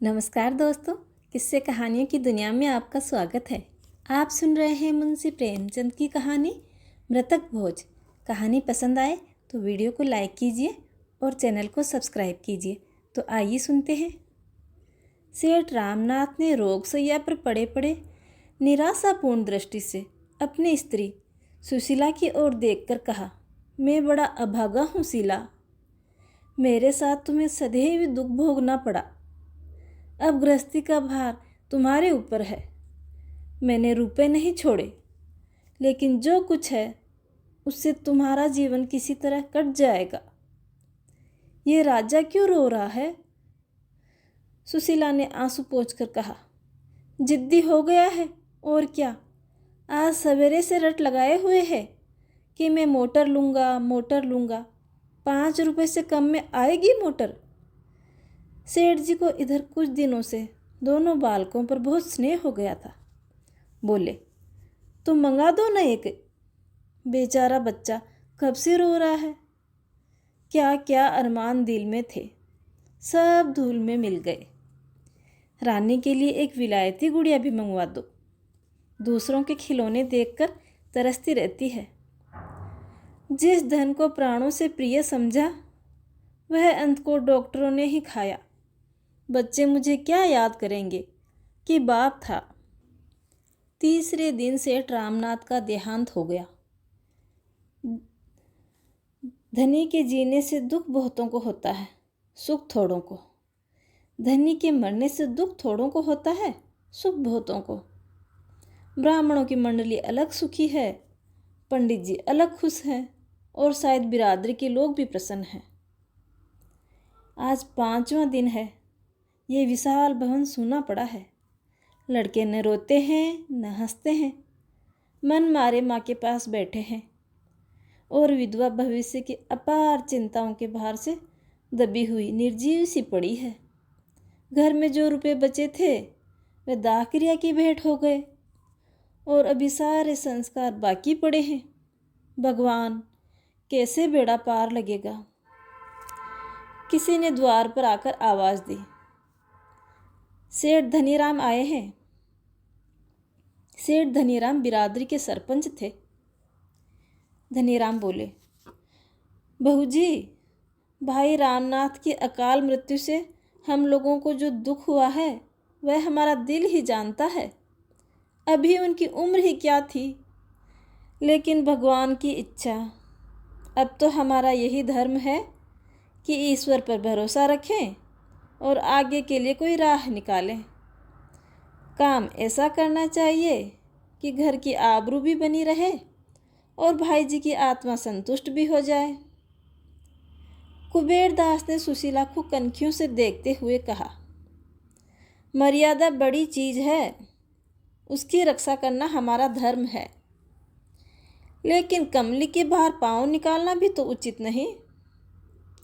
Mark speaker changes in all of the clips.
Speaker 1: नमस्कार दोस्तों, किस्से कहानियों की दुनिया में आपका स्वागत है। आप सुन रहे हैं मुंशी प्रेमचंद की कहानी मृतक भोज। कहानी पसंद आए तो वीडियो को लाइक कीजिए और चैनल को सब्सक्राइब कीजिए। तो आइए सुनते हैं। सेठ रामनाथ ने रोग शैया पर पड़े पड़े निराशापूर्ण दृष्टि से अपनी स्त्री सुशीला की ओर देखकर कहा, मैं बड़ा अभागा हूँ शीला, मेरे साथ तुम्हें सदैव दुख भोगना पड़ा। अब गृहस्थी का भार तुम्हारे ऊपर है। मैंने रुपए नहीं छोड़े, लेकिन जो कुछ है उससे तुम्हारा जीवन किसी तरह कट जाएगा। ये राजा क्यों रो रहा है? सुशीला ने आंसू पोंछकर कहा, जिद्दी हो गया है और क्या। आज सवेरे से रट लगाए हुए है कि मैं मोटर लूँगा। 5 रुपए से कम में आएगी मोटर? सेठ जी को इधर कुछ दिनों से दोनों बालकों पर बहुत स्नेह हो गया था। बोले, तुम मंगा दो ना एक। बेचारा बच्चा कब से रो रहा है। क्या क्या अरमान दिल में थे, सब धूल में मिल गए। रानी के लिए एक विलायती गुड़िया भी मंगवा दो। दूसरों के खिलौने देखकर तरसती रहती है। जिस धन को प्राणों से प्रिय समझा, वह अंत को डॉक्टरों ने ही खाया। बच्चे मुझे क्या याद करेंगे कि बाप था। तीसरे दिन सेठ रामनाथ का देहांत हो गया। धनी के जीने से दुख बहुतों को होता है, सुख थोड़ों को। धनी के मरने से दुख थोड़ों को होता है, सुख बहुतों को। ब्राह्मणों की मंडली अलग सुखी है, पंडित जी अलग खुश हैं और शायद बिरादरी के लोग भी प्रसन्न हैं। आज 5वां दिन है। ये विशाल भवन सूना पड़ा है। लड़के न रोते हैं न हंसते हैं, मन मारे माँ के पास बैठे हैं और विधवा भविष्य की अपार चिंताओं के भार से दबी हुई निर्जीव सी पड़ी है। घर में जो रुपए बचे थे वे दाह क्रिया की भेंट हो गए और अभी सारे संस्कार बाकी पड़े हैं। भगवान, कैसे बेड़ा पार लगेगा। किसी ने द्वार पर आकर आवाज़ दी, सेठ धनीराम आए हैं। सेठ धनीराम बिरादरी के सरपंच थे। धनीराम बोले, बहू जी, भाई रामनाथ की अकाल मृत्यु से हम लोगों को जो दुख हुआ है वह हमारा दिल ही जानता है। अभी उनकी उम्र ही क्या थी, लेकिन भगवान की इच्छा। अब तो हमारा यही धर्म है कि ईश्वर पर भरोसा रखें और आगे के लिए कोई राह निकालें। काम ऐसा करना चाहिए कि घर की आबरू भी बनी रहे और भाई जी की आत्मा संतुष्ट भी हो जाए। कुबेरदास ने सुशीला को कनखियों से देखते हुए कहा, मर्यादा बड़ी चीज है, उसकी रक्षा करना हमारा धर्म है, लेकिन कमली के बाहर पाँव निकालना भी तो उचित नहीं।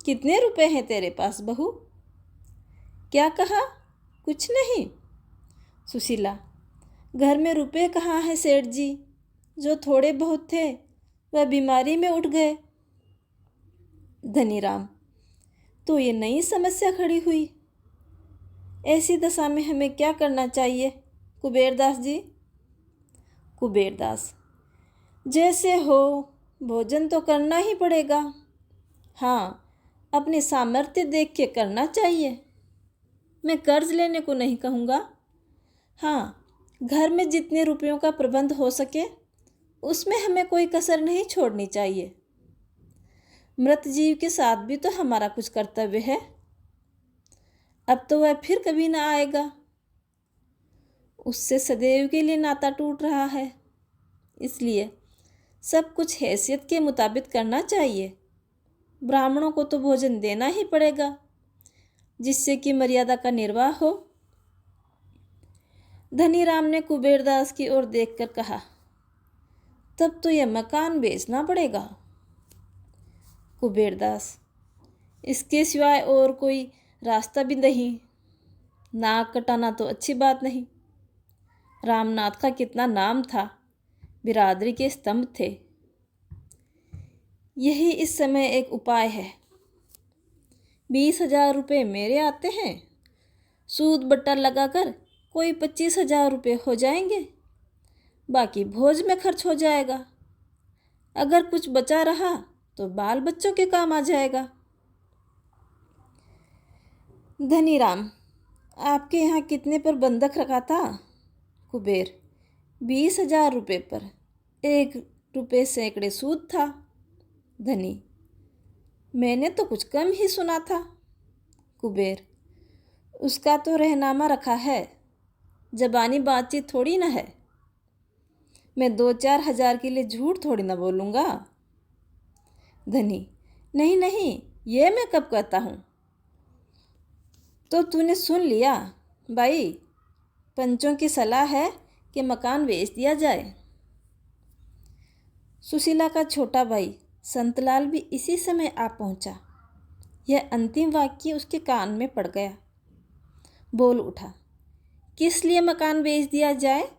Speaker 1: कितने रुपए हैं तेरे पास बहू? क्या कहा? कुछ नहीं। सुशीला, घर में रुपए कहाँ हैं सेठ जी? जो थोड़े बहुत थे वह बीमारी में उठ गए। धनीराम, तो ये नई समस्या खड़ी हुई। ऐसी दशा में हमें क्या करना चाहिए कुबेरदास जी? कुबेरदास, जैसे हो भोजन तो करना ही पड़ेगा। हाँ, अपनी सामर्थ्य देख के करना चाहिए। मैं कर्ज लेने को नहीं कहूँगा। हाँ, घर में जितने रुपयों का प्रबंध हो सके उसमें हमें कोई कसर नहीं छोड़नी चाहिए। मृत जीव के साथ भी तो हमारा कुछ कर्तव्य है। अब तो वह फिर कभी ना आएगा, उससे सदैव के लिए नाता टूट रहा है। इसलिए सब कुछ हैसियत के मुताबिक करना चाहिए। ब्राह्मणों को तो भोजन देना ही पड़ेगा, जिससे कि मर्यादा का निर्वाह हो। धनीराम ने कुबेरदास की ओर देखकर कहा, तब तो यह मकान बेचना पड़ेगा। कुबेरदास, इसके सिवाय और कोई रास्ता भी नहीं। नाक कटाना तो अच्छी बात नहीं। रामनाथ का कितना नाम था, बिरादरी के स्तंभ थे। यही इस समय एक उपाय है। 20,000 रुपये मेरे आते हैं, सूद बट्टा लगाकर कोई 25,000 रुपये हो जाएंगे, बाकी भोज में खर्च हो जाएगा। अगर कुछ बचा रहा तो बाल बच्चों के काम आ जाएगा। धनीराम, आपके यहाँ कितने पर बंधक रखा था? कुबेर, 20,000 रुपये पर, 1 रुपये सैकड़े सूद था। धनी, मैंने तो कुछ कम ही सुना था। कुबेर, उसका तो रहनामा रखा है, जबानी बातचीत थोड़ी ना है। मैं 2-4 हज़ार के लिए झूठ थोड़ी ना बोलूँगा। धनी, नहीं नहीं, ये मैं कब कहता हूँ। तो तूने सुन लिया भाई, पंचों की सलाह है कि मकान बेच दिया जाए। सुशीला का छोटा भाई संतलाल भी इसी समय आ पहुंचा। यह अंतिम वाक्य उसके कान में पड़ गया। बोल उठा, किस लिए मकान बेच दिया जाए?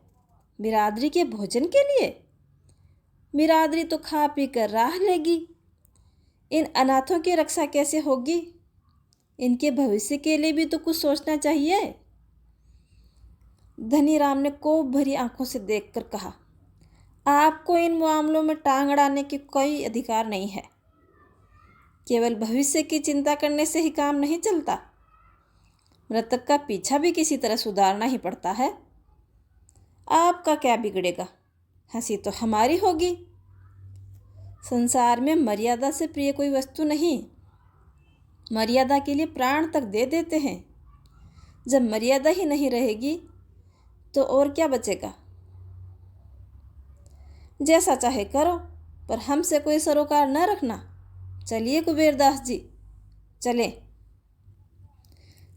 Speaker 1: बिरादरी के भोजन के लिए? बिरादरी तो खा पी कर राह लेगी। इन अनाथों की रक्षा कैसे होगी? इनके भविष्य के लिए भी तो कुछ सोचना चाहिए। धनीराम ने कोप भरी आंखों से देखकर कहा, आपको इन मामलों में टांग अड़ाने की कोई अधिकार नहीं है। केवल भविष्य की चिंता करने से ही काम नहीं चलता। मृतक का पीछा भी किसी तरह सुधारना ही पड़ता है। आपका क्या बिगड़ेगा? हंसी तो हमारी होगी। संसार में मर्यादा से प्रिय कोई वस्तु नहीं। मर्यादा के लिए प्राण तक दे देते हैं। जब मर्यादा ही नहीं रहेगी तो और क्या बचेगा? जैसा चाहे करो, पर हमसे कोई सरोकार न रखना। चलिए कुबेरदास जी, चलें।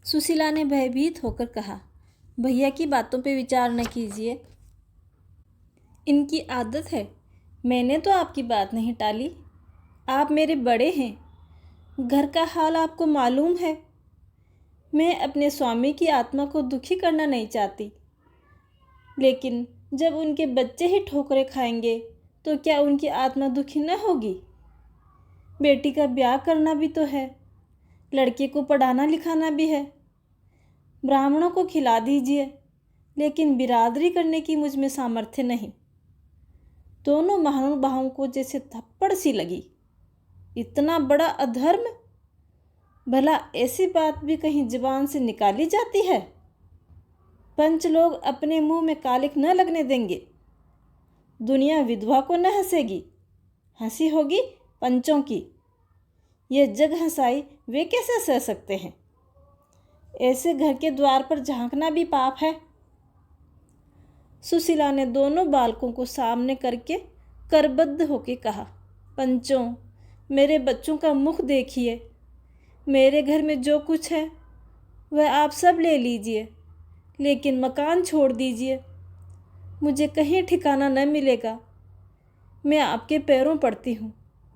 Speaker 1: सुशीला ने भयभीत होकर कहा, भैया की बातों पे विचार न कीजिए। इनकी आदत है। मैंने तो आपकी बात नहीं टाली। आप मेरे बड़े हैं, घर का हाल आपको मालूम है। मैं अपने स्वामी की आत्मा को दुखी करना नहीं चाहती, लेकिन जब उनके बच्चे ही ठोकरें खाएंगे तो क्या उनकी आत्मा दुखी न होगी? बेटी का ब्याह करना भी तो है, लड़के को पढ़ाना लिखाना भी है। ब्राह्मणों को खिला दीजिए, लेकिन बिरादरी करने की मुझ में सामर्थ्य नहीं। दोनों महानुभावों को जैसे थप्पड़ सी लगी। इतना बड़ा अधर्म! भला ऐसी बात भी कहीं जुबान से निकाली जाती है? पंच लोग अपने मुंह में कालिक न लगने देंगे। दुनिया विधवा को न हंसेगी, हंसी होगी पंचों की। ये जग हंसाई वे कैसे सह सकते हैं? ऐसे घर के द्वार पर झांकना भी पाप है। सुशीला ने दोनों बालकों को सामने करके करबद्ध होकर कहा, पंचों, मेरे बच्चों का मुख देखिए। मेरे घर में जो कुछ है वह आप सब ले लीजिए, लेकिन मकान छोड़ दीजिए। मुझे कहीं ठिकाना न मिलेगा। मैं आपके पैरों पड़ती हूँ,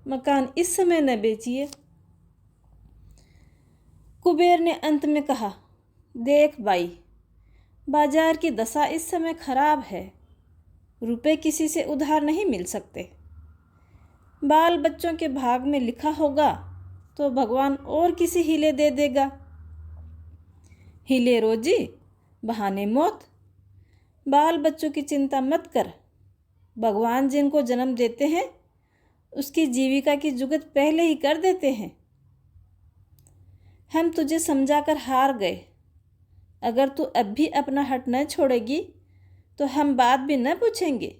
Speaker 1: मकान इस समय न बेचिए। कुबेर ने अंत में कहा, देख भाई, बाजार की दशा इस समय खराब है। रुपए किसी से उधार नहीं मिल सकते। बाल बच्चों के भाग में लिखा होगा तो भगवान और किसी हीले दे देगा। हीले रोजी, बहाने मौत। बाल बच्चों की चिंता मत कर। भगवान जिनको जन्म देते हैं उसकी जीविका की जुगत पहले ही कर देते हैं। हम तुझे समझाकर हार गए। अगर तू अब भी अपना हट न छोड़ेगी तो हम बात भी न पूछेंगे।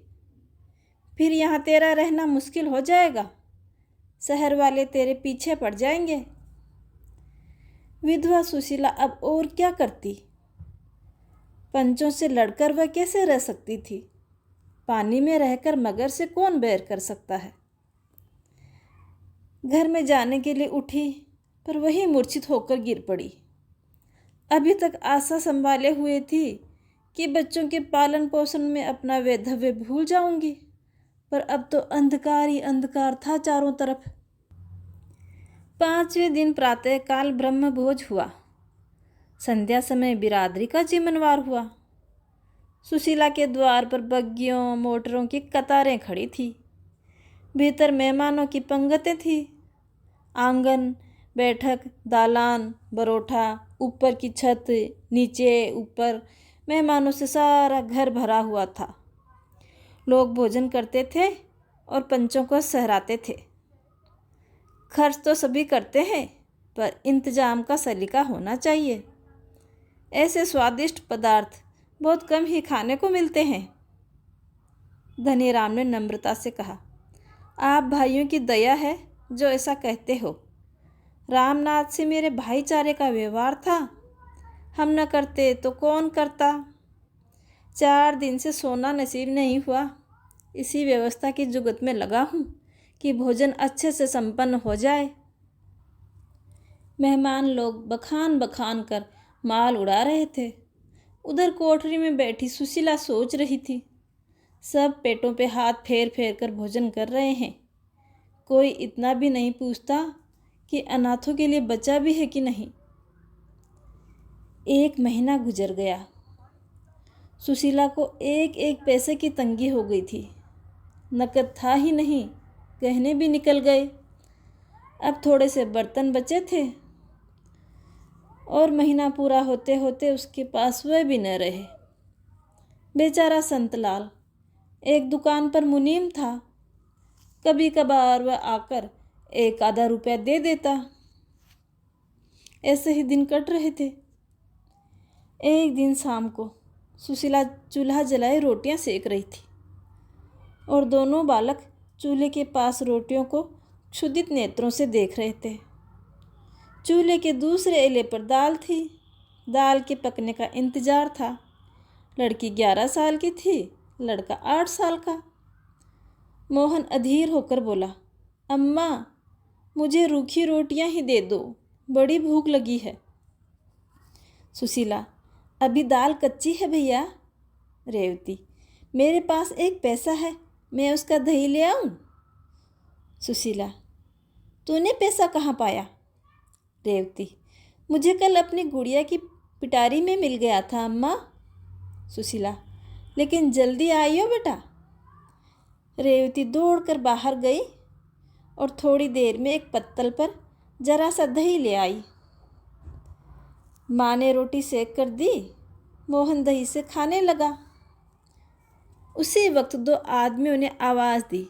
Speaker 1: फिर यहाँ तेरा रहना मुश्किल हो जाएगा। शहर वाले तेरे पीछे पड़ जाएंगे। विधवा सुशीला अब और क्या करती? पंचों से लड़कर वह कैसे रह सकती थी? पानी में रहकर मगर से कौन बैर कर सकता है? घर में जाने के लिए उठी, पर वही मूर्छित होकर गिर पड़ी। अभी तक आशा संभाले हुए थी कि बच्चों के पालन पोषण में अपना वैधव्य भूल जाऊंगी, पर अब तो अंधकार ही अंधकार था चारों तरफ। 5वें दिन प्रातःकाल ब्रह्म भोज हुआ। संध्या समय बिरादरी का जीवनवार हुआ। सुशीला के द्वार पर बग्गियों मोटरों की कतारें खड़ी थी। भीतर मेहमानों की पंगतें थी। आंगन, बैठक, दालान, बरोठा, ऊपर की छत, नीचे ऊपर मेहमानों से सारा घर भरा हुआ था। लोग भोजन करते थे और पंचों को सहराते थे। खर्च तो सभी करते हैं, पर इंतजाम का सलीका होना चाहिए। ऐसे स्वादिष्ट पदार्थ बहुत कम ही खाने को मिलते हैं। धनीराम ने नम्रता से कहा, आप भाइयों की दया है जो ऐसा कहते हो। रामनाथ से मेरे भाईचारे का व्यवहार था, हम न करते तो कौन करता। 4 दिन से सोना नसीब नहीं हुआ। इसी व्यवस्था की जुगत में लगा हूँ कि भोजन अच्छे से संपन्न हो जाए। मेहमान लोग बखान बखान कर माल उड़ा रहे थे। उधर कोठरी में बैठी सुशीला सोच रही थी। सब पेटों पे हाथ फेर फेर कर भोजन कर रहे हैं। कोई इतना भी नहीं पूछता कि अनाथों के लिए बचा भी है कि नहीं। 1 महीना गुजर गया। सुशीला को एक एक पैसे की तंगी हो गई थी। नकद था ही नहीं, गहने भी निकल गए। अब थोड़े से बर्तन बचे थे और महीना पूरा होते होते उसके पास वह भी न रहे। बेचारा संतलाल एक दुकान पर मुनीम था। कभी कभार वह आकर 1 आधा रुपया दे देता। ऐसे ही दिन कट रहे थे। एक दिन शाम को सुशीला चूल्हा जलाए रोटियां सेक रही थी और दोनों बालक चूल्हे के पास रोटियों को क्षुधित नेत्रों से देख रहे थे। चूल्हे के दूसरे एले पर दाल थी। दाल के पकने का इंतजार था। लड़की 11 साल की थी, लड़का 8 साल का। मोहन अधीर होकर बोला, अम्मा मुझे रूखी रोटियां ही दे दो, बड़ी भूख लगी है। सुशीला, अभी दाल कच्ची है भैया। रेवती, मेरे पास एक पैसा है, मैं उसका दही ले आऊं। सुशीला, तूने पैसा कहाँ पाया। रेवती, मुझे कल अपनी गुड़िया की पिटारी में मिल गया था अम्मा। सुशीला, लेकिन जल्दी आई हो बेटा। रेवती दौड़कर बाहर गई और थोड़ी देर में एक पत्तल पर जरा सा दही ले आई। माँ ने रोटी सेक कर दी। मोहन दही से खाने लगा। उसी वक्त 2 आदमियों ने आवाज़ दी।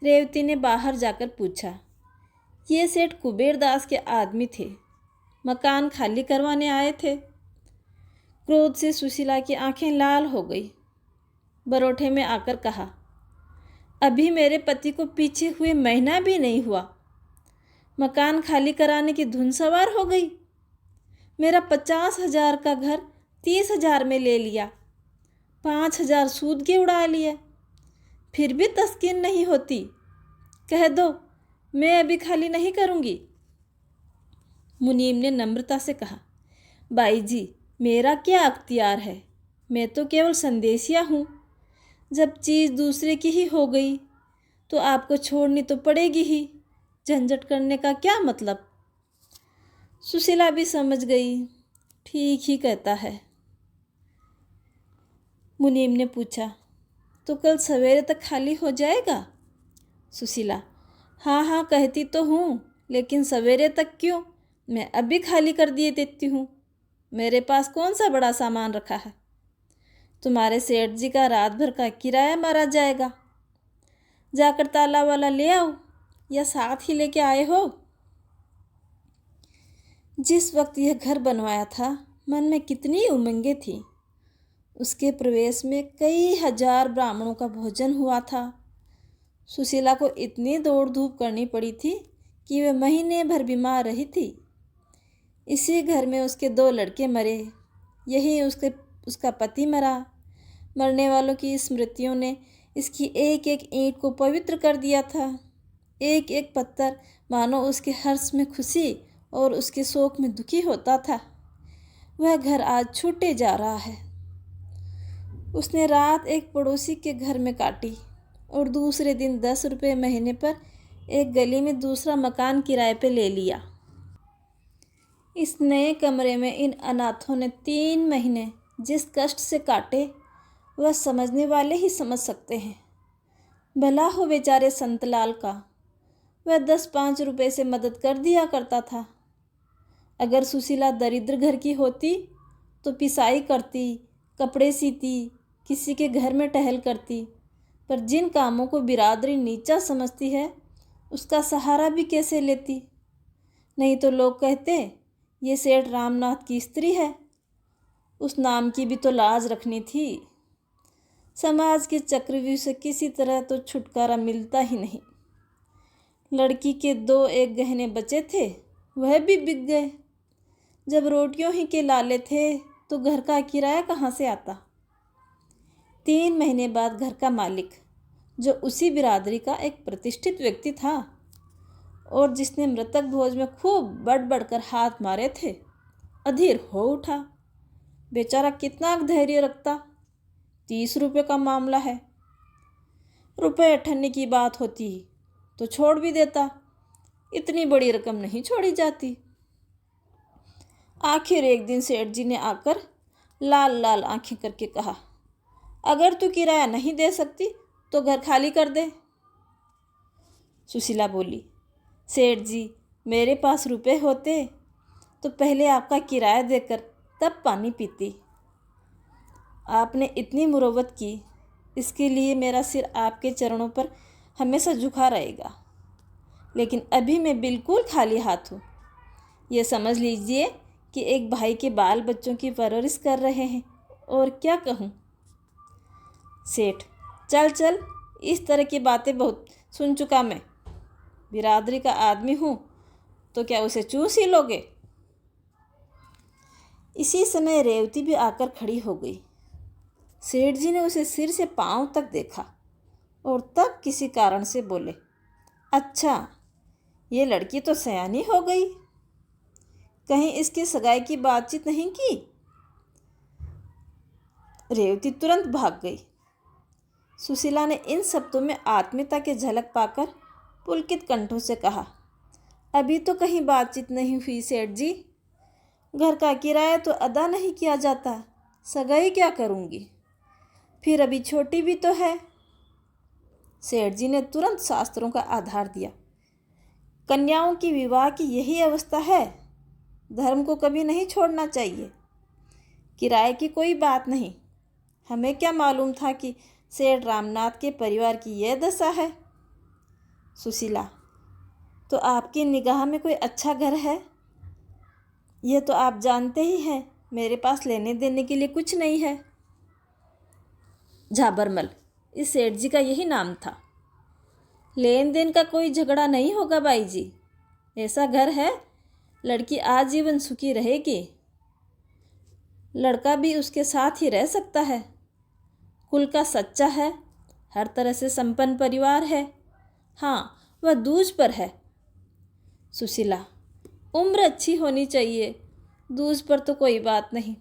Speaker 1: रेवती ने बाहर जाकर पूछा, ये सेठ कुबेरदास के आदमी थे, मकान खाली करवाने आए थे। क्रोध से सुशीला की आंखें लाल हो गई। बरोठे में आकर कहा, अभी मेरे पति को पीछे हुए महीना भी नहीं हुआ, मकान खाली कराने की धुन सवार हो गई। मेरा 50,000 का घर 30,000 में ले लिया, 5,000 सूद के उड़ा लिए, फिर भी तस्कीन नहीं होती। कह दो, मैं अभी खाली नहीं करूँगी। मुनीम ने नम्रता से कहा, बाई जी, मेरा क्या अख्तियार है, मैं तो केवल संदेशिया हूँ। जब चीज़ दूसरे की ही हो गई तो आपको छोड़नी तो पड़ेगी ही, झंझट करने का क्या मतलब। सुशीला भी समझ गई, ठीक ही कहता है। मुनीम ने पूछा, तो कल सवेरे तक खाली हो जाएगा। सुशीला, हाँ हाँ कहती तो हूँ, लेकिन सवेरे तक क्यों, मैं अभी खाली कर दिए देती हूँ। मेरे पास कौन सा बड़ा सामान रखा है। तुम्हारे सेठ जी का रात भर का किराया मारा जाएगा। जाकर ताला वाला ले आओ, या साथ ही लेके आए हो। जिस वक्त यह घर बनवाया था, मन में कितनी उमंगें थी। उसके प्रवेश में कई हजार ब्राह्मणों का भोजन हुआ था। सुशीला को इतनी दौड़ धूप करनी पड़ी थी कि वह महीने भर बीमार रही थी। इसी घर में उसके 2 लड़के मरे, यही उसका पति मरा। मरने वालों की स्मृतियों ने इसकी एक एक ईंट को पवित्र कर दिया था। एक एक पत्थर मानो उसके हर्ष में खुशी और उसके शोक में दुखी होता था। वह घर आज छूटे जा रहा है। उसने रात एक पड़ोसी के घर में काटी और दूसरे दिन 10 रुपये महीने पर एक गली में दूसरा मकान किराए पे ले लिया। इस नए कमरे में इन अनाथों ने 3 महीने जिस कष्ट से काटे, वह समझने वाले ही समझ सकते हैं। भला हो बेचारे संतलाल का, वह 10-5 रुपये से मदद कर दिया करता था। अगर सुशीला दरिद्र घर की होती तो पिसाई करती, कपड़े सीती, किसी के घर में टहल करती, पर जिन कामों को बिरादरी नीचा समझती है उसका सहारा भी कैसे लेती। नहीं तो लोग कहते ये सेठ रामनाथ की स्त्री है, उस नाम की भी तो लाज रखनी थी। समाज के चक्रव्यूह से किसी तरह तो छुटकारा मिलता ही नहीं। लड़की के 2-1 गहने बचे थे, वह भी बिक गए। जब रोटियों ही के लाले थे तो घर का किराया कहाँ से आता। 3 महीने बाद घर का मालिक, जो उसी बिरादरी का एक प्रतिष्ठित व्यक्ति था और जिसने मृतक भोज में खूब बढ़ बढ़कर हाथ मारे थे, अधीर हो उठा। बेचारा कितना धैर्य रखता। 30 रुपये का मामला है, रुपये अठन्नी की बात होती तो छोड़ भी देता, इतनी बड़ी रकम नहीं छोड़ी जाती। आखिर एक दिन सेठ जी ने आकर लाल लाल आंखें करके कहा, अगर तू किराया नहीं दे सकती तो घर खाली कर दे। सुशीला बोली, सेठ जी, मेरे पास रुपए होते तो पहले आपका किराया देकर तब पानी पीती। आपने इतनी मुरव्वत की, इसके लिए मेरा सिर आपके चरणों पर हमेशा झुका रहेगा। लेकिन अभी मैं बिल्कुल खाली हाथ हूँ। ये समझ लीजिए कि एक भाई के बाल बच्चों की परवरिश कर रहे हैं, और क्या कहूँ। सेठ, चल चल, इस तरह की बातें बहुत सुन चुका मैं। बिरादरी का आदमी हूँ तो क्या उसे चूस ही लोगे। इसी समय रेवती भी आकर खड़ी हो गई। सेठ जी ने उसे सिर से पांव तक देखा और तब किसी कारण से बोले, अच्छा, ये लड़की तो सयानी हो गई, कहीं इसकी सगाई की बातचीत नहीं की। रेवती तुरंत भाग गई। सुशीला ने इन शब्दों में आत्मीयता की झलक पाकर पुलकित कंठों से कहा, अभी तो कहीं बातचीत नहीं हुई सेठ जी। घर का किराया तो अदा नहीं किया जाता, सगाई क्या करूँगी, फिर अभी छोटी भी तो है। सेठ जी ने तुरंत शास्त्रों का आधार दिया। कन्याओं की विवाह की यही अवस्था है, धर्म को कभी नहीं छोड़ना चाहिए। किराए की कोई बात नहीं, हमें क्या मालूम था कि सेठ रामनाथ के परिवार की यह दशा है। सुशीला, तो आपकी निगाह में कोई अच्छा घर है? यह तो आप जानते ही हैं, मेरे पास लेने देने के लिए कुछ नहीं है। झाबरमल, इस सेठ जी का यही नाम था। लेन देन का कोई झगड़ा नहीं होगा बाई जी, ऐसा घर है, लड़की आजीवन सुखी रहेगी, लड़का भी उसके साथ ही रह सकता है, कुल का सच्चा है, हर तरह से संपन्न परिवार है। हाँ, वह दूज पर है। सुशीला, उम्र अच्छी होनी चाहिए, दूज पर तो कोई बात नहीं।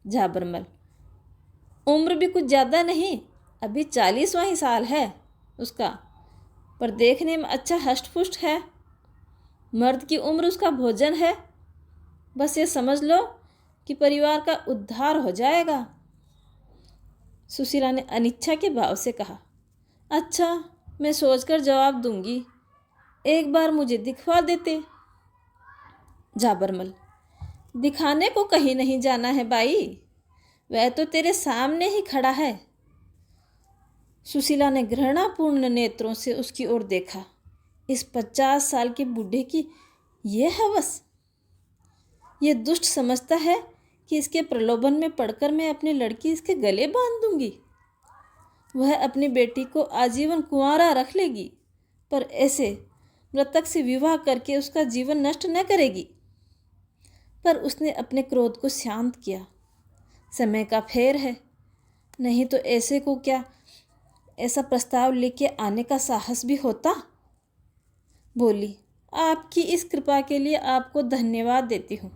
Speaker 1: झाबरमल, उम्र भी कुछ ज़्यादा नहीं, अभी 40वां ही साल है उसका, पर देखने में अच्छा हष्ट-पुष्ट है। मर्द की उम्र उसका भोजन है। बस ये समझ लो कि परिवार का उद्धार हो जाएगा। सुशीला ने अनिच्छा के भाव से कहा, अच्छा, मैं सोचकर जवाब दूंगी, एक बार मुझे दिखवा देते। झाबरमल, दिखाने को कहीं नहीं जाना है बाई, वह तो तेरे सामने ही खड़ा है। सुशीला ने घृणापूर्ण नेत्रों से उसकी ओर देखा। इस 50 साल के बूढ़े की यह हवस। ये दुष्ट समझता है कि इसके प्रलोभन में पड़कर मैं अपनी लड़की इसके गले बांध दूंगी। वह अपनी बेटी को आजीवन कुंवारा रख लेगी, पर ऐसे मृतक से विवाह करके उसका जीवन नष्ट न करेगी। पर उसने अपने क्रोध को शांत किया। समय का फेर है, नहीं तो ऐसे को क्या ऐसा प्रस्ताव लेके आने का साहस भी होता। बोली, आपकी इस कृपा के लिए आपको धन्यवाद देती हूँ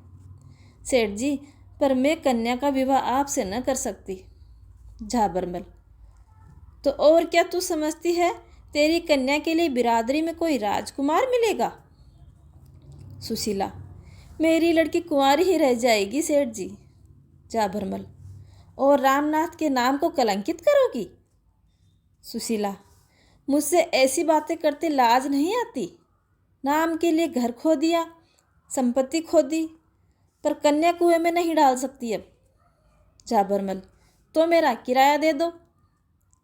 Speaker 1: सेठ जी, पर मैं कन्या का विवाह आपसे न कर सकती। झाबरमल, तो और क्या तू समझती है, तेरी कन्या के लिए बिरादरी में कोई राजकुमार मिलेगा? सुशीला, मेरी लड़की कुंवारी ही रह जाएगी सेठ जी। झाबरमल, और रामनाथ के नाम को कलंकित करोगी? सुशीला, मुझसे ऐसी बातें करते लाज नहीं आती? नाम के लिए घर खो दिया, संपत्ति खो दी, पर कन्या कुएं में नहीं डाल सकती अब। झाबरमल, तो मेरा किराया दे दो।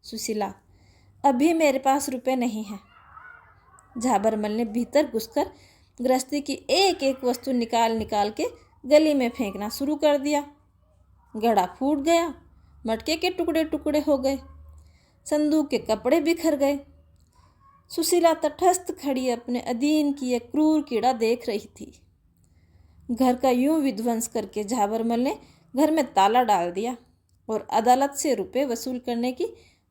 Speaker 1: सुशीला, अभी मेरे पास रुपए नहीं हैं। झाबरमल ने भीतर घुसकर गृहस्थी की एक एक वस्तु निकाल निकाल के गली में फेंकना शुरू कर दिया। घड़ा फूट गया, मटके के टुकड़े टुकड़े हो गए, संदूक के कपड़े बिखर गए। सुशीला तटस्थ खड़ी अपने अधीन की एक क्रूर कीड़ा देख रही थी। घर का यूं विध्वंस करके झाबरमल ने घर में ताला डाल दिया और अदालत से रुपए वसूल करने की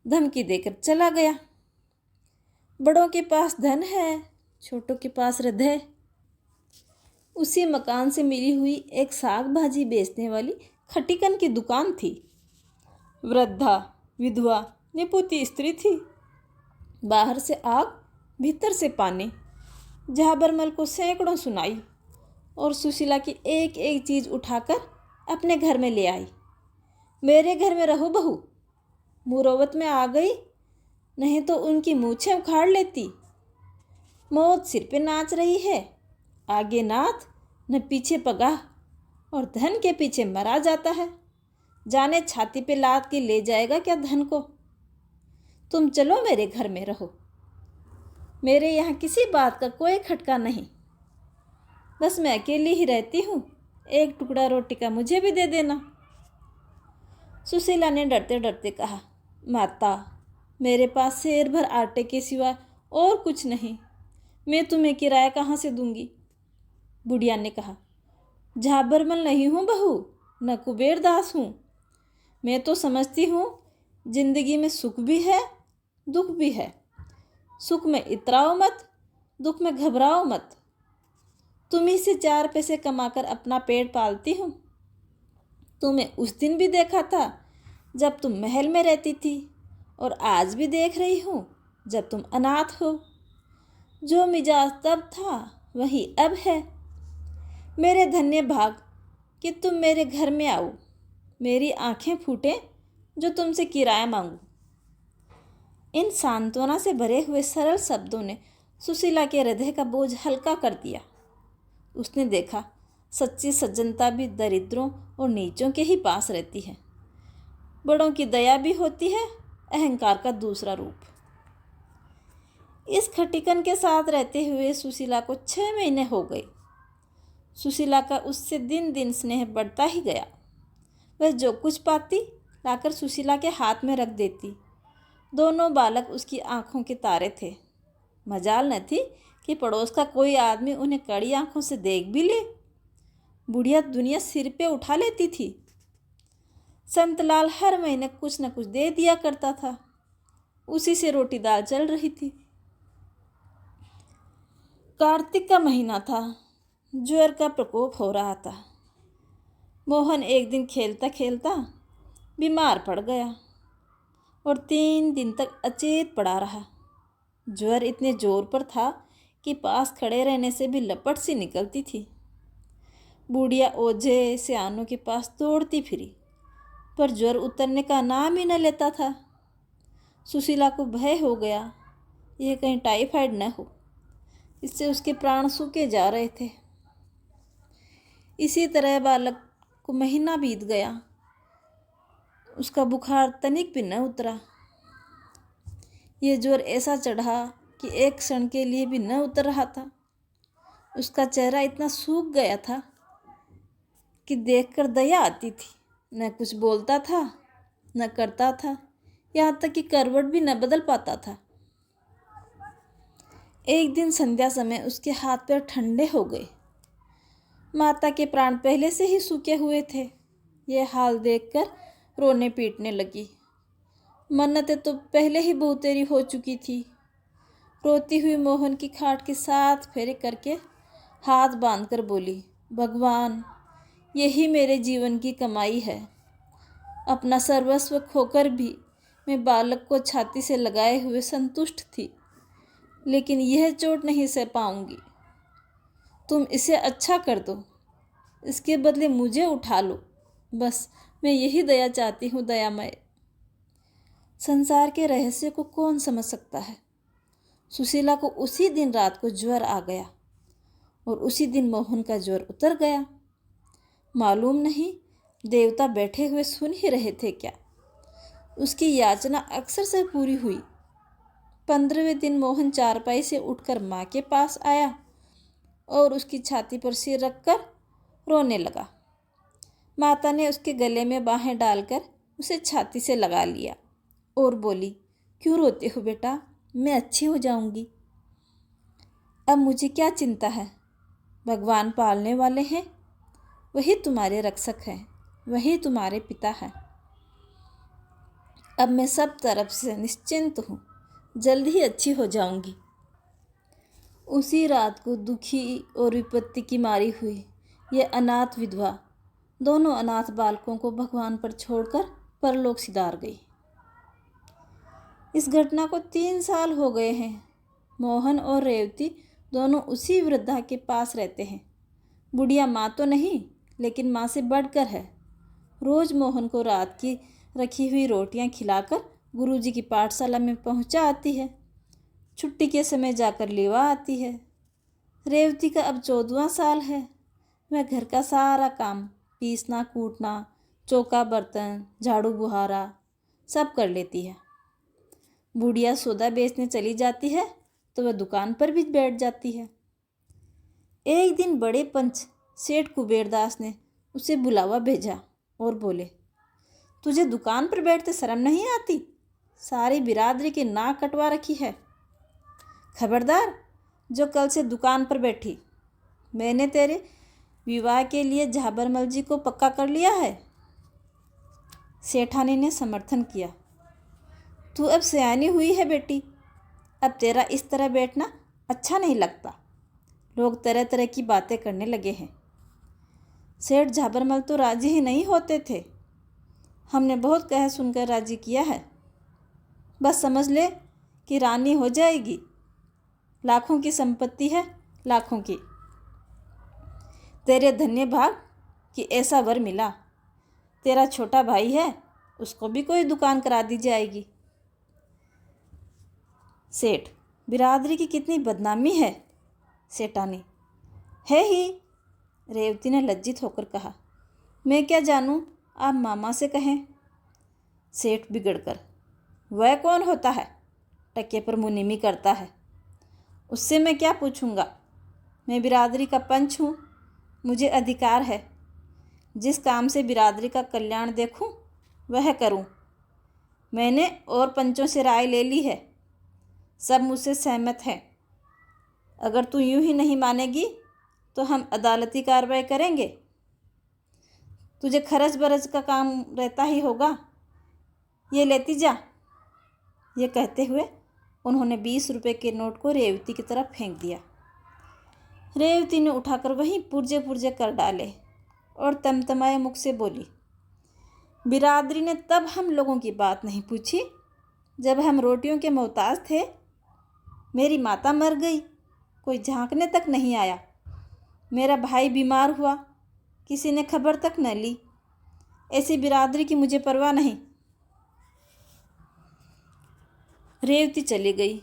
Speaker 1: धमकी देकर चला गया। बड़ों के पास धन है, छोटों के पास हृदय। उसी मकान से मिली हुई एक साग भाजी बेचने वाली खटिकन की दुकान थी। वृद्धा, विधवा, निपुती स्त्री थी। बाहर से आग, भीतर से पानी झाबरमल को सैकड़ों सुनाई और सुशीला की एक एक चीज़ उठाकर अपने घर में ले आई। मेरे घर में रहो बहू, मुरौवत में आ गई, नहीं तो उनकी मूछें उखाड़ लेती। मौत सिर पे नाच रही है, आगे नाथ न पीछे पगाह, और धन के पीछे मरा जाता है। जाने छाती पे लाद के ले जाएगा क्या धन को। तुम चलो मेरे घर में रहो, मेरे यहाँ किसी बात का कोई खटका नहीं। बस मैं अकेली ही रहती हूँ, एक टुकड़ा रोटी का मुझे भी दे देना। सुशीला ने डरते डरते कहा, माता, मेरे पास शेर भर आटे के सिवा और कुछ नहीं, मैं तुम्हें किराया कहाँ से दूंगी। बुढ़िया ने कहा, झाबरमल नहीं हूँ बहू, न कुबेर दास हूँ। मैं तो समझती हूँ जिंदगी में सुख भी है, दुख भी है। सुख में इतराओ मत, दुख में घबराओ मत। तुम ही से 4 पैसे कमाकर अपना पेट पालती हूँ। तुम्हें उस दिन भी देखा था जब तुम महल में रहती थी, और आज भी देख रही हूँ जब तुम अनाथ हो। जो मिजाज तब था वही अब है। मेरे धन्य भाग कि तुम मेरे घर में आओ, मेरी आंखें फूटें जो तुमसे किराया मांगूं। इन सांत्वना से भरे हुए सरल शब्दों ने सुशीला के हृदय का बोझ हल्का कर दिया। उसने देखा, सच्ची सज्जनता भी दरिद्रों और नीचों के ही पास रहती है। बड़ों की दया भी होती है अहंकार का दूसरा रूप। इस खटिकन के साथ रहते हुए सुशीला को 6 महीने हो गए। सुशीला का उससे दिन दिन स्नेह बढ़ता ही गया। वह जो कुछ पाती लाकर सुशीला के हाथ में रख देती। दोनों बालक उसकी आंखों के तारे थे। मजाल न थी कि पड़ोस का कोई आदमी उन्हें कड़ी आंखों से देख भी ले। बुढ़िया दुनिया सिर पे उठा लेती थी। संतलाल हर महीने कुछ न कुछ दे दिया करता था, उसी से रोटी दाल चल रही थी। कार्तिक का महीना था, ज्वर का प्रकोप हो रहा था। मोहन एक दिन खेलता खेलता बीमार पड़ गया और 3 दिन तक अचेत पड़ा रहा। ज्वर इतने जोर पर था कि पास खड़े रहने से भी लपट सी निकलती थी। बूढ़िया ओझे सियानों के पास दौड़ती फिरी, पर ज्वर उतरने का नाम ही न लेता था। सुशीला को भय हो गया, यह कहीं टाइफाइड न हो। इससे उसके प्राण सूखे जा रहे थे। इसी तरह बालक को महीना बीत गया, उसका बुखार तनिक भी न उतरा। ये ज्वर ऐसा चढ़ा कि एक क्षण के लिए भी न उतर रहा था। उसका चेहरा इतना सूख गया था कि देखकर दया आती थी। न कुछ बोलता था, न करता था, यहाँ तक कि करवट भी न बदल पाता था। एक दिन संध्या समय उसके हाथ पैर ठंडे हो गए। माता के प्राण पहले से ही सूखे हुए थे। यह हाल देखकर रोने पीटने लगी। मन्नतें तो पहले ही बहुतेरी हो चुकी थी। रोती हुई मोहन की खाट के 7 फेरे करके हाथ बांधकर बोली, भगवान, यही मेरे जीवन की कमाई है। अपना सर्वस्व खोकर भी मैं बालक को छाती से लगाए हुए संतुष्ट थी, लेकिन यह चोट नहीं सह पाऊंगी। तुम इसे अच्छा कर दो, इसके बदले मुझे उठा लो। बस मैं यही दया चाहती हूँ, दयामय। संसार के रहस्य को कौन समझ सकता है। सुशीला को उसी दिन रात को ज्वर आ गया और उसी दिन मोहन का ज्वर उतर गया। मालूम नहीं देवता बैठे हुए सुन ही रहे थे क्या। उसकी याचना अक्सर से पूरी हुई। 15वें दिन मोहन चारपाई से उठकर माँ के पास आया और उसकी छाती पर सिर रखकर रोने लगा। माता ने उसके गले में बाहें डालकर उसे छाती से लगा लिया और बोली, क्यों रोते हो बेटा, मैं अच्छी हो जाऊंगी। अब मुझे क्या चिंता है, भगवान पालने वाले हैं, वही तुम्हारे रक्षक हैं, वही तुम्हारे पिता हैं। अब मैं सब तरफ से निश्चिंत हूँ, जल्द ही अच्छी हो जाऊंगी। उसी रात को दुखी और विपत्ति की मारी हुई यह अनाथ विधवा दोनों अनाथ बालकों को भगवान पर छोड़कर परलोक सिधार गई। इस घटना को 3 साल हो गए हैं। मोहन और रेवती दोनों उसी वृद्धा के पास रहते हैं। बुढ़िया माँ तो नहीं, लेकिन माँ से बढ़कर है। रोज़ मोहन को रात की रखी हुई रोटियां खिलाकर गुरुजी की पाठशाला में पहुंचा आती है। छुट्टी के समय जाकर लेवा आती है। रेवती का अब 14वां साल है। वह घर का सारा काम, पीसना कूटना, चौका बर्तन, झाड़ू बुहारा सब कर लेती है। बुढ़िया सौदा बेचने चली जाती है तो वह दुकान पर भी बैठ जाती है। एक दिन बड़े पंच सेठ कुबेरदास ने उसे बुलावा भेजा और बोले, तुझे दुकान पर बैठते शर्म नहीं आती? सारी बिरादरी की नाक कटवा रखी है। खबरदार, जो कल से दुकान पर बैठी। मैंने तेरे विवाह के लिए झाबरमल जी को पक्का कर लिया है। सेठानी ने समर्थन किया, तू अब सयानी हुई है बेटी, अब तेरा इस तरह बैठना अच्छा नहीं लगता। लोग तरह तरह की बातें करने लगे हैं। सेठ झाबरमल तो राजी ही नहीं होते थे। हमने बहुत कह सुनकर राजी किया है। बस समझ ले कि रानी हो जाएगी। लाखों की संपत्ति है, लाखों की। तेरे धन्य भाग कि ऐसा वर मिला। तेरा छोटा भाई है, उसको भी कोई दुकान करा दी जाएगी। सेठ, बिरादरी की कितनी बदनामी है। सेठानी, है ही। रेवती ने लज्जित होकर कहा, मैं क्या जानूं, आप मामा से कहें। सेठ बिगड़कर, वह कौन होता है, टके पर मुनिमी करता है, उससे मैं क्या पूछूंगा। मैं बिरादरी का पंच हूँ, मुझे अधिकार है। जिस काम से बिरादरी का कल्याण देखूं वह करूं। मैंने और पंचों से राय ले ली है, सब मुझसे सहमत हैं। अगर तू यूं ही नहीं मानेगी तो हम अदालती कार्रवाई करेंगे। तुझे खर्च बरच का काम रहता ही होगा, ये लेती जा। ये कहते हुए उन्होंने 20 रुपये के नोट को रेवती की तरफ फेंक दिया। रेवती ने उठाकर वहीं पुर्जे पुर्जे कर डाले और तमतमाए मुख से बोली, बिरादरी ने तब हम लोगों की बात नहीं पूछी जब हम रोटियों के मोहताज थे। मेरी माता मर गई, कोई झांकने तक नहीं आया। मेरा भाई बीमार हुआ, किसी ने खबर तक न ली। ऐसी बिरादरी की मुझे परवाह नहीं। रेवती चली गई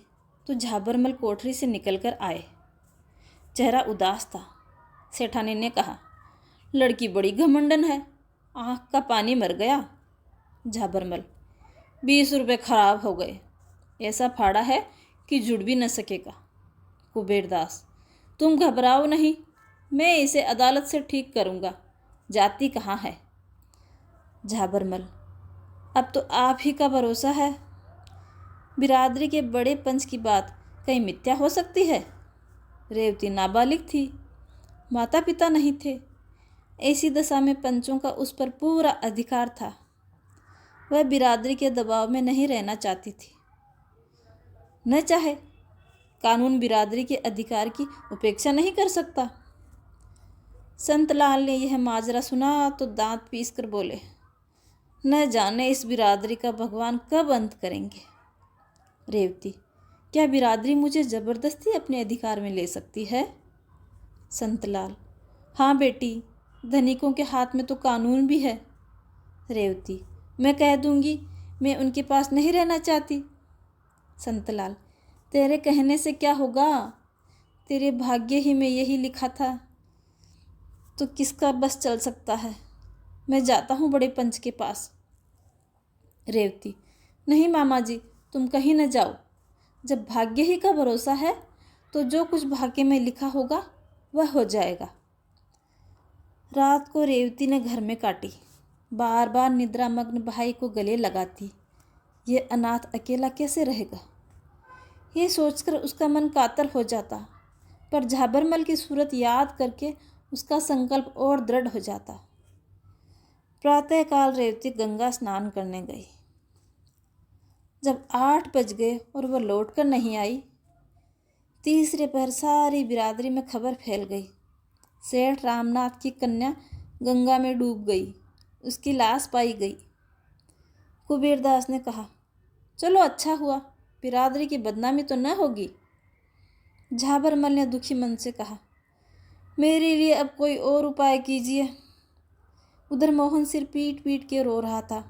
Speaker 1: तो झाबरमल कोठरी से निकलकर आए। चेहरा उदास था। सेठानी ने कहा, लड़की बड़ी घमंडन है, आँख का पानी मर गया। झाबरमल, 20 रुपये खराब हो गए, ऐसा फाड़ा है कि जुड़ भी न सकेगा। कुबेरदास, तुम घबराओ नहीं, मैं इसे अदालत से ठीक करूँगा, जाती कहाँ है। झाबरमल, अब तो आप ही का भरोसा है। बिरादरी के बड़े पंच की बात कहीं मिथ्या हो सकती है। रेवती नाबालिग थी, माता पिता नहीं थे। ऐसी दशा में पंचों का उस पर पूरा अधिकार था। वह बिरादरी के दबाव में नहीं रहना चाहती थी। न चाहे, कानून बिरादरी के अधिकार की उपेक्षा नहीं कर सकता। संतलाल ने यह माजरा सुना तो दांत पीस कर बोले, न जाने इस बिरादरी का भगवान कब अंत करेंगे। रेवती, क्या बिरादरी मुझे ज़बरदस्ती अपने अधिकार में ले सकती है? संतलाल, हाँ बेटी, धनिकों के हाथ में तो कानून भी है। रेवती, मैं कह दूंगी मैं उनके पास नहीं रहना चाहती। संतलाल, तेरे कहने से क्या होगा? तेरे भाग्य ही में यही लिखा था, तो किसका बस चल सकता है। मैं जाता हूँ बड़े पंच के पास। रेवती, नहीं मामा जी, तुम कहीं न जाओ। जब भाग्य ही का भरोसा है तो जो कुछ भाग्य में लिखा होगा वह हो जाएगा। रात को रेवती ने घर में काटी। बार बार निद्रामग्न भाई को गले लगाती। ये अनाथ अकेला कैसे रहेगा, ये सोचकर उसका मन कातर हो जाता। पर झाबरमल की सूरत याद करके उसका संकल्प और दृढ़ हो जाता। प्रातःकाल रेवती गंगा स्नान करने गई। जब 8 बज गए और वह लौटकर नहीं आई, तीसरे पहर सारी बिरादरी में खबर फैल गई। सेठ रामनाथ की कन्या गंगा में डूब गई, उसकी लाश पाई गई। कुबेरदास ने कहा, चलो अच्छा हुआ, बिरादरी की बदनामी तो न होगी। झाबरमल ने दुखी मन से कहा, मेरे लिए अब कोई और उपाय कीजिए। उधर मोहन सिर पीट पीट के रो रहा था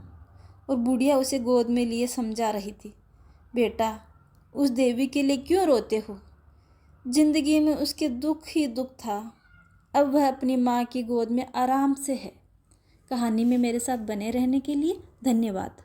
Speaker 1: और बुढ़िया उसे गोद में लिए समझा रही थी, बेटा उस देवी के लिए क्यों रोते हो, जिंदगी में उसके दुख ही दुख था, अब वह अपनी माँ की गोद में आराम से है। कहानी में मेरे साथ बने रहने के लिए धन्यवाद।